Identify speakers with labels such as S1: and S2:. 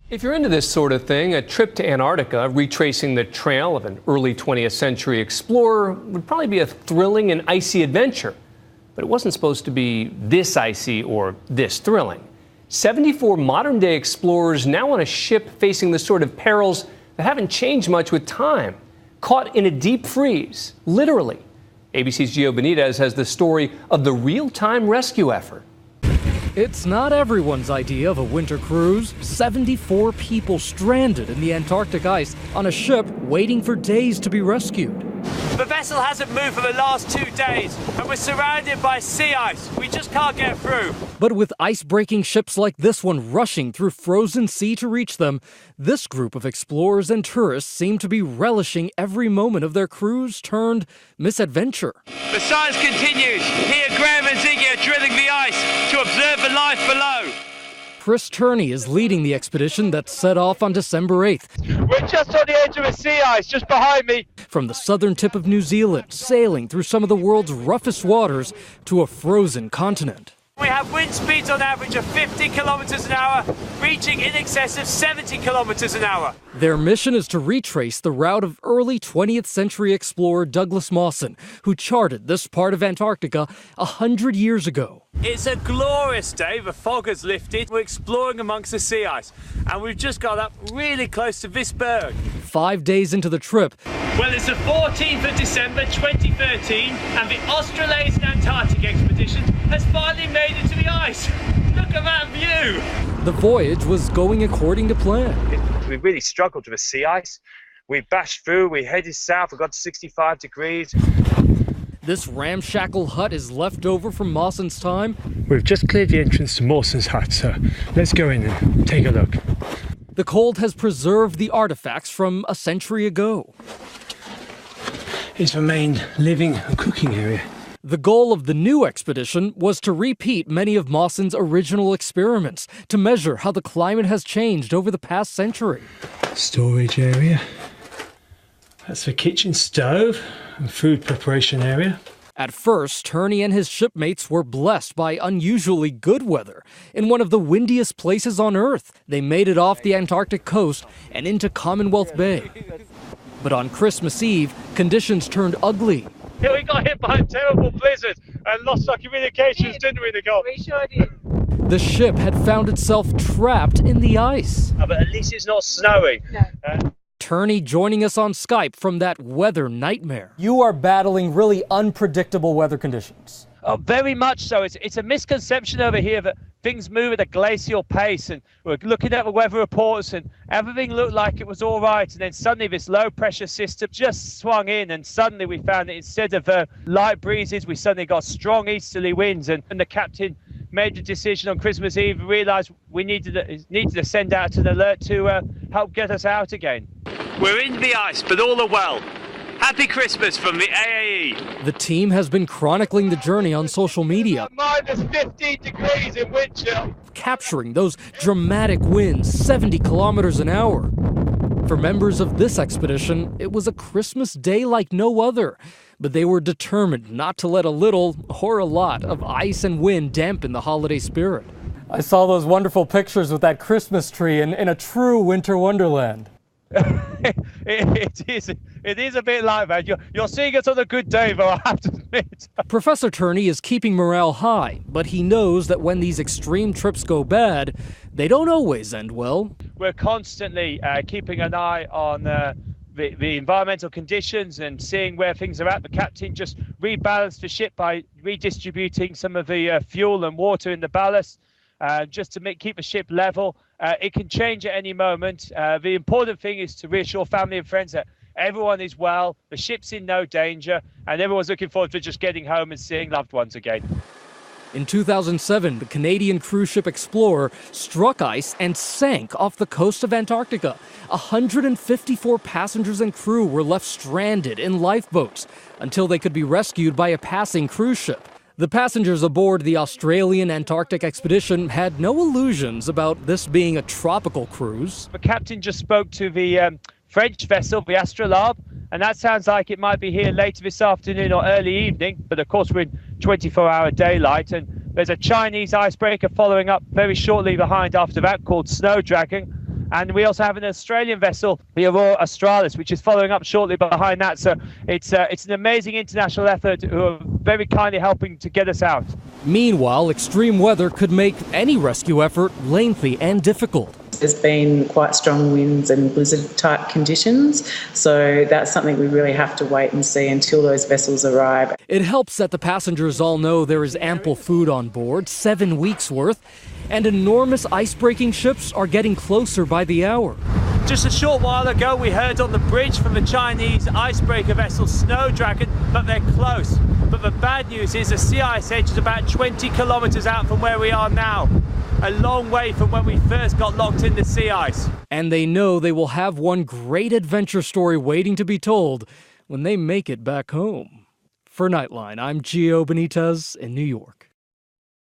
S1: If you're into this sort of thing, a trip to Antarctica, retracing the trail of an early 20th century explorer, would probably be a thrilling and icy adventure. But it wasn't supposed to be this icy or this thrilling. 74 modern-day explorers now on a ship facing the sort of perils that haven't changed much with time. Caught in a deep freeze, literally. ABC's Gio Benitez has the story of the real-time rescue effort.
S2: It's not everyone's idea of a winter cruise. 74 people stranded in the Antarctic ice on a ship waiting for days to be rescued.
S3: The vessel hasn't moved for the last 2 days, and we're surrounded by sea ice. We just can't get through.
S2: But with ice-breaking ships like this one rushing through frozen sea to reach them, this group of explorers and tourists seem to be relishing every moment of their cruise turned misadventure.
S3: The science continues. Here, Graham and Ziggy are drilling the ice to observe the life below.
S2: Chris Turney is leading the expedition that set off on December 8th.
S3: We're just on the edge of a sea ice, just behind me.
S2: From the southern tip of New Zealand, sailing through some of the world's roughest waters to a frozen continent.
S3: We have wind speeds on average of 50 kilometers an hour, reaching in excess of 70 kilometers an hour.
S2: Their mission is to retrace the route of early 20th century explorer Douglas Mawson, who charted this part of Antarctica 100 years ago.
S3: It's a glorious day. The fog has lifted. We're exploring amongst the sea ice, and we've just got up really close to this berg.
S2: 5 days into the trip,
S3: Well, it's the 14th of December 2013, and the Australasian Antarctic expedition has finally made it to the ice. Look at that view.
S2: the voyage was going according to plan.
S3: We really struggled with the sea ice. We bashed through, we headed south, we got to 65 degrees.
S2: This ramshackle hut is left over from Mawson's time.
S4: We've just cleared the entrance to Mawson's hut, so let's go in and take a look.
S2: The cold has preserved the artifacts from a century ago.
S4: It's the main living and cooking area.
S2: The goal of the new expedition was to repeat many of Mawson's original experiments, to measure how the climate has changed over the past century.
S4: Storage area. That's the kitchen stove and food preparation area.
S2: At first, Turney and his shipmates were blessed by unusually good weather. In one of the windiest places on Earth, they made it off the Antarctic coast and into Commonwealth Bay. But on Christmas Eve, conditions turned ugly.
S3: Yeah, we got hit by a terrible blizzard and lost our communications, didn't we, Nicole?
S5: We sure did.
S2: The ship had found itself trapped in the ice.
S3: But at least it's not snowing.
S5: No.
S2: Turney joining us on Skype from that weather nightmare. You are battling really unpredictable weather conditions.
S3: Oh, very much so. It's a misconception over here that things move at a glacial pace, and we're looking at the weather reports and everything looked like it was all right, and then suddenly this low pressure system just swung in, and suddenly we found that instead of light breezes, we suddenly got strong easterly winds, and the captain made the decision on Christmas Eve, realised we needed to send out an alert to help get us out again. We're in the ice, but all are well. Happy Christmas from the AAE.
S2: The team has been chronicling the journey on social media,
S3: Minus 15 degrees in wind chill.
S2: capturing those dramatic winds, 70 kilometers an hour. For members of this expedition, it was a Christmas day like no other, but they were determined not to let a little or a lot of ice and wind dampen the holiday spirit. I saw those wonderful pictures with that Christmas tree in a true winter wonderland.
S3: It is a bit like that. You're seeing it on a good day, though, I have to admit.
S2: Professor Turney is keeping morale high, but he knows that when these extreme trips go bad, they don't always end well.
S3: We're constantly keeping an eye on the environmental conditions and seeing where things are at. The captain just rebalanced the ship by redistributing some of the fuel and water in the ballast just to keep the ship level. It can change at any moment. The important thing is to reassure family and friends that everyone is well, the ship's in no danger, and everyone's looking forward to just getting home and seeing loved ones again.
S2: In 2007, the Canadian cruise ship Explorer struck ice and sank off the coast of Antarctica. 154 passengers and crew were left stranded in lifeboats until they could be rescued by a passing cruise ship. The passengers aboard the Australian Antarctic expedition had no illusions about this being a tropical cruise.
S3: The captain just spoke to the French vessel, the Astrolabe, and that sounds like it might be here later this afternoon or early evening, but of course we're in 24-hour daylight, and there's a Chinese icebreaker following up very shortly behind after that called Snow Dragon. And we also have an Australian vessel, the Aurora Australis, which is following up shortly behind that. So it's an amazing international effort who are very kindly helping to get us out.
S2: Meanwhile, extreme weather could make any rescue effort lengthy and difficult.
S5: There's been quite strong winds and blizzard-type conditions, so that's something we really have to wait and see until those vessels arrive.
S2: It helps that the passengers all know there is ample food on board, 7 weeks worth, and enormous ice-breaking ships are getting closer by the hour.
S3: Just a short while ago, we heard on the bridge from the Chinese icebreaker vessel Snowdragon, but they're close. But the bad news is the sea ice edge is about 20 kilometers out from where we are now. A long way from when we first got locked in the sea ice.
S2: And they know they will have one great adventure story waiting to be told when they make it back home. For Nightline, I'm Gio Benitez in New York.